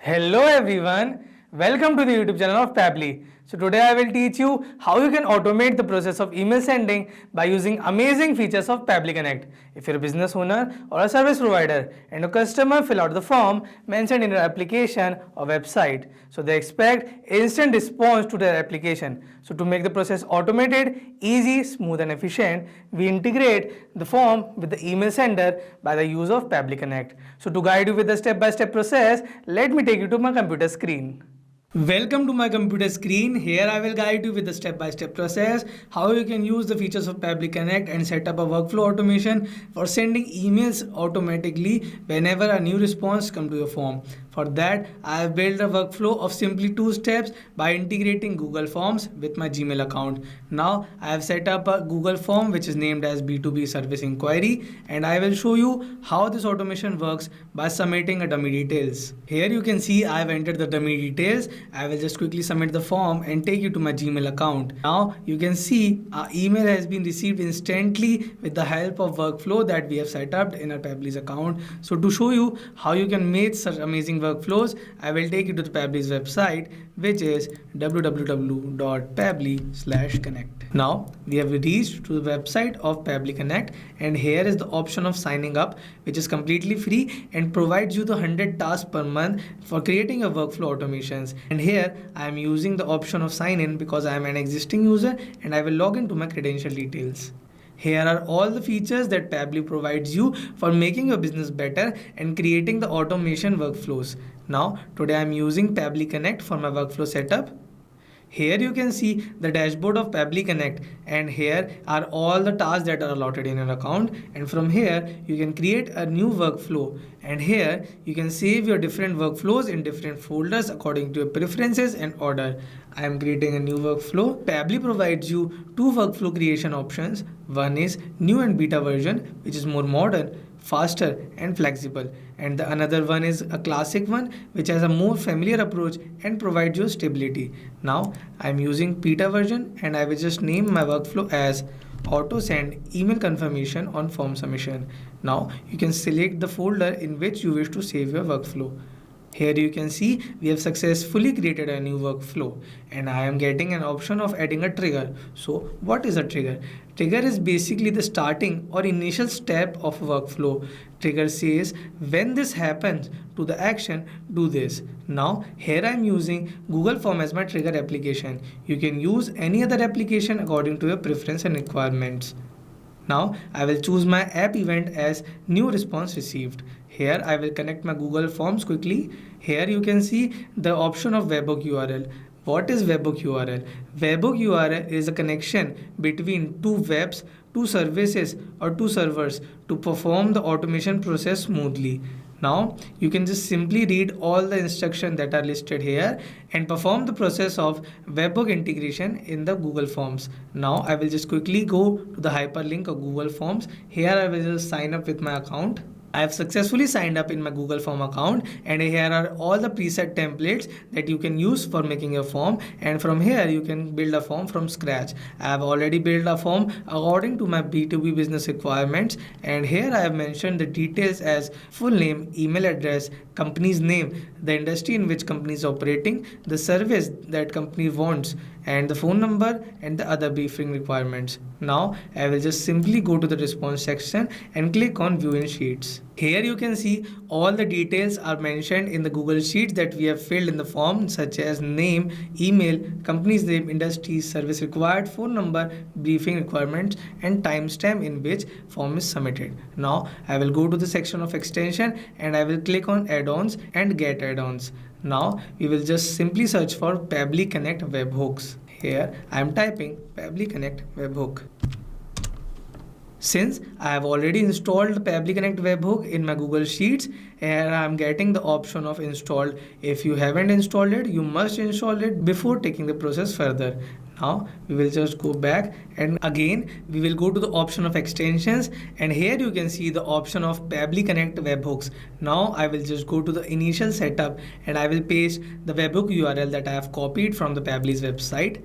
Hello everyone, welcome to the YouTube channel of Pabbly. So today I will teach you how you can automate the process of email sending by using amazing features of Pabbly Connect. If you're a business owner or a service provider and a customer fill out the form mentioned in your application or website, so they expect instant response to their application. So to make the process automated, easy, smooth and efficient, we integrate the form with the email sender by the use of Pabbly Connect. So to guide you with the step-by-step process, let me take you to my computer screen. Welcome to my computer screen. Here I will guide you with the step-by-step process how you can use the features of Pabbly Connect and set up a workflow automation for sending emails automatically whenever a new response comes to your form. For that, I have built a workflow of simply 2 steps by integrating Google Forms with my Gmail account. Now I have set up a Google form which is named as B2B service inquiry, and I will show you how this automation works by submitting a dummy details. Here you can see I have entered the dummy details. I will just quickly submit the form and take you to my Gmail account. Now you can see our email has been received instantly with the help of workflow that we have set up in our Pabbly's account. So to show you how you can make such amazing workflows, I will take you to the Pabbly's website, which is www.pabbly.connect. Now we have reached to the website of Pabbly Connect, and here is the option of signing up, which is completely free and provides you the 100 tasks per month for creating a workflow automations. And here I am using the option of sign in because I am an existing user and I will log into my credential details. Here are all the features that Pabbly provides you for making your business better and creating the automation workflows. Now, today I am using Pabbly Connect for my workflow setup. Here you can see the dashboard of Pabbly Connect, and here are all the tasks that are allotted in your account, and from here you can create a new workflow, and here you can save your different workflows in different folders according to your preferences and order. I am creating a new workflow. Pabbly provides you 2 workflow creation options. One is new and beta version, which is more modern, faster and flexible, and the another one is a classic one which has a more familiar approach and provides you stability. Now I'm using beta version, and I will just name my workflow as auto send email confirmation on form submission. Now you can select the folder in which you wish to save your workflow. Here you can see we have successfully created a new workflow, and I am getting an option of adding a trigger. So what is a trigger? Trigger is basically the starting or initial step of a workflow. Trigger says when this happens to the action, do this. Now here I am using Google Form as my trigger application. You can use any other application according to your preference and requirements. Now I will choose my app event as new response received. Here I will connect my Google Forms quickly. Here you can see the option of webhook URL. What is webhook URL? Webhook URL is a connection between 2 webs, 2 services or 2 servers to perform the automation process smoothly. Now you can just simply read all the instructions that are listed here and perform the process of webhook integration in the Google Forms. Now I will just quickly go to the hyperlink of Google Forms. Here I will just sign up with my account. I have successfully signed up in my Google Form account, and here are all the preset templates that you can use for making your form, and from here you can build a form from scratch. I have already built a form according to my B2B business requirements, and here I have mentioned the details as full name, email address, company's name, the industry in which company is operating, the service that company wants, and the phone number and the other briefing requirements. Now I will just simply go to the response section and click on view in sheets. Here you can see all the details are mentioned in the Google Sheets that we have filled in the form, such as name, email, company's name, industry, service required, phone number, briefing requirements, and timestamp in which form is submitted. Now I will go to the section of extension and I will click on add-ons and get add-ons. Now we will just simply search for Pabbly Connect webhooks. Here I am typing Pabbly Connect webhook. Since I have already installed Pabbly Connect webhook in my Google Sheets, here I am getting the option of installed. If you haven't installed it, you must install it before taking the process further. Now we will just go back, and again we will go to the option of extensions, and here you can see the option of Pabbly Connect webhooks. Now I will just go to the initial setup and I will paste the webhook URL that I have copied from the Pabbly's website.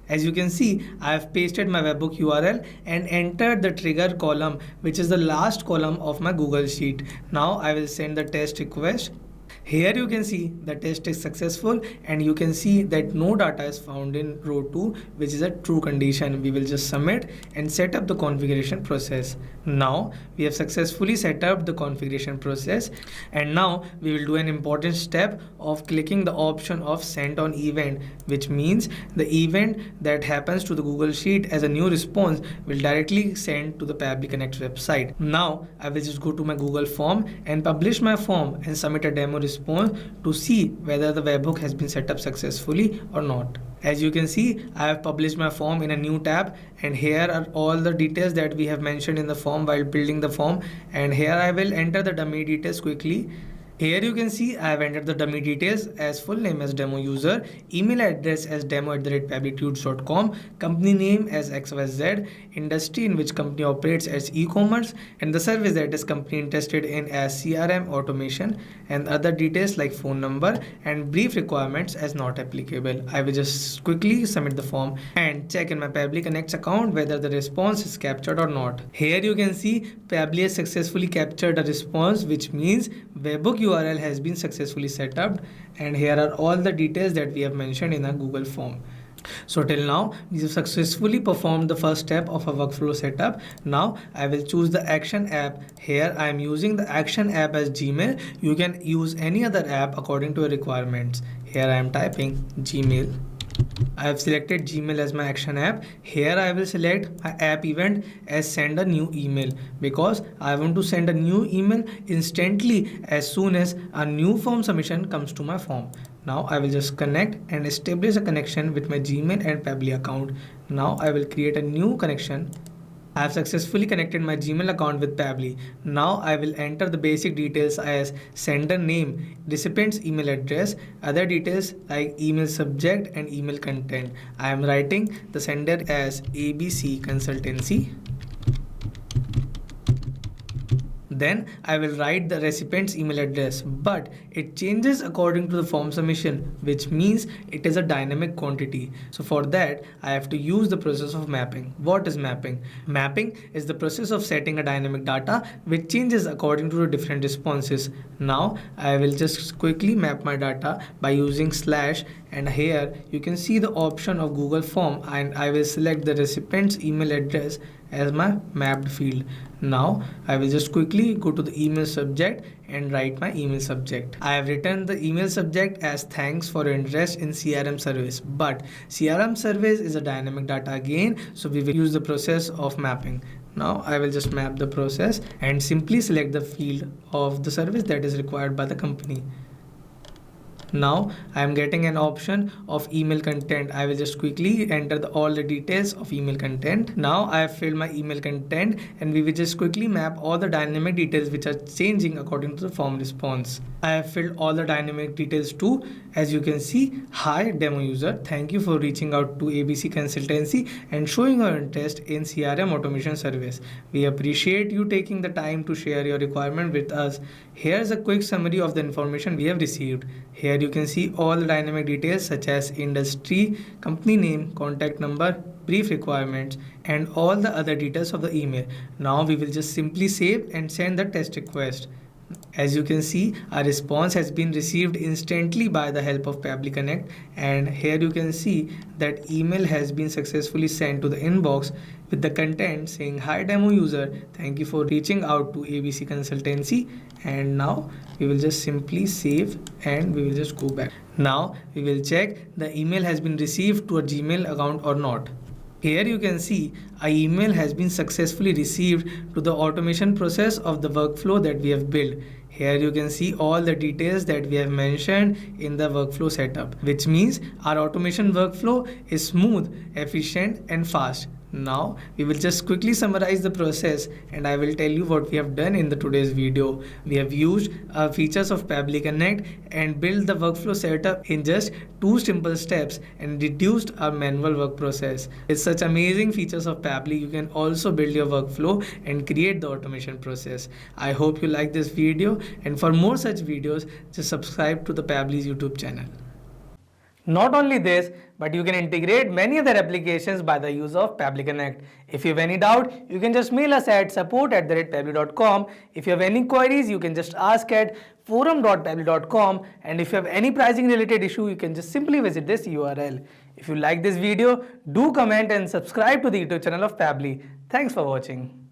As you can see, I have pasted my webhook URL and entered the trigger column, which is the last column of my Google Sheet. Now I will send the test request. Here you can see the test is successful and you can see that no data is found in row 2, which is a true condition. We will just submit and set up the configuration process. Now we have successfully set up the configuration process, and now we will do an important step of clicking the option of send on event, which means the event that happens to the Google Sheet as a new response will directly send to the Pabbly Connect website. Now I will just go to my Google form and publish my form and submit a demo response to see whether the webhook has been set up successfully or not. As you can see, I have published my form in a new tab, and here are all the details that we have mentioned in the form while building the form, and here I will enter the dummy details quickly. Here you can see I have entered the dummy details as full name as demo user, email address as demo@pabblytudes.com, company name as XYZ, industry in which company operates as e-commerce, and the service that is company interested in as CRM automation, and other details like phone number and brief requirements as not applicable. I will just quickly submit the form and check in my Pabbly Connect's account whether the response is captured or not. Here you can see Pabbly has successfully captured a response, which means webhook URL has been successfully set up, and here are all the details that we have mentioned in our Google form. So till now we have successfully performed the first step of a workflow setup. Now I will choose the action app. Here I am using the action app as Gmail. You can use any other app according to your requirements. Here I am typing Gmail. I have selected Gmail as my action app. Here I will select my app event as send a new email, because I want to send a new email instantly as soon as a new form submission comes to my form. Now I will just connect and establish a connection with my Gmail and Pabbly account. Now I will create a new connection. I have successfully connected my Gmail account with Pabbly. Now I will enter the basic details as sender name, recipient's email address, other details like email subject and email content. I am writing the sender as ABC Consultancy. Then I will write the recipient's email address, but it changes according to the form submission, which means it is a dynamic quantity. So for that, I have to use the process of mapping. What is mapping? Mapping is the process of setting a dynamic data which changes according to the different responses. Now I will just quickly map my data by using slash, and here you can see the option of Google form, and I will select the recipient's email address as my mapped field. Now I will just quickly go to the email subject and write my email subject. I have written the email subject as thanks for your interest in CRM service, but CRM service is a dynamic data again, so we will use the process of mapping. Now I will just map the process and simply select the field of the service that is required by the company. Now I am getting an option of email content. I will just quickly enter all the details of email content. Now I have filled my email content, and we will just quickly map all the dynamic details which are changing according to the form response. I have filled all the dynamic details too. As you can see, hi demo user, thank you for reaching out to ABC Consultancy and showing your interest in CRM automation service. We appreciate you taking the time to share your requirement with us. Here's a quick summary of the information we have received. Here you can see all the dynamic details such as industry, company name, contact number, brief requirements, and all the other details of the email. Now we will just simply save and send the test request. As you can see, our response has been received instantly by the help of Pabbly Connect, and here you can see that email has been successfully sent to the inbox with the content saying, hi demo user, thank you for reaching out to ABC Consultancy. And now we will just simply save and we will just go back. Now we will check the email has been received to a Gmail account or not. Here you can see an email has been successfully received to the automation process of the workflow that we have built. Here you can see all the details that we have mentioned in the workflow setup, which means our automation workflow is smooth, efficient, and fast. Now we will just quickly summarize the process, and I will tell you what we have done in the today's video. We have used features of Pabbly Connect and built the workflow setup in just 2 simple steps and reduced our manual work process. With such amazing features of Pabbly, you can also build your workflow and create the automation process. I hope you like this video, and for more such videos, just subscribe to the Pabbly's YouTube channel. Not only this, but you can integrate many other applications by the use of Pabbly Connect. If you have any doubt, you can just mail us at support@pabbly.com. If you have any queries, you can just ask at forum.pabbly.com, and if you have any pricing related issue, you can just simply visit this URL. If you like this video, do comment and subscribe to the YouTube channel of Pabbly. Thanks for watching.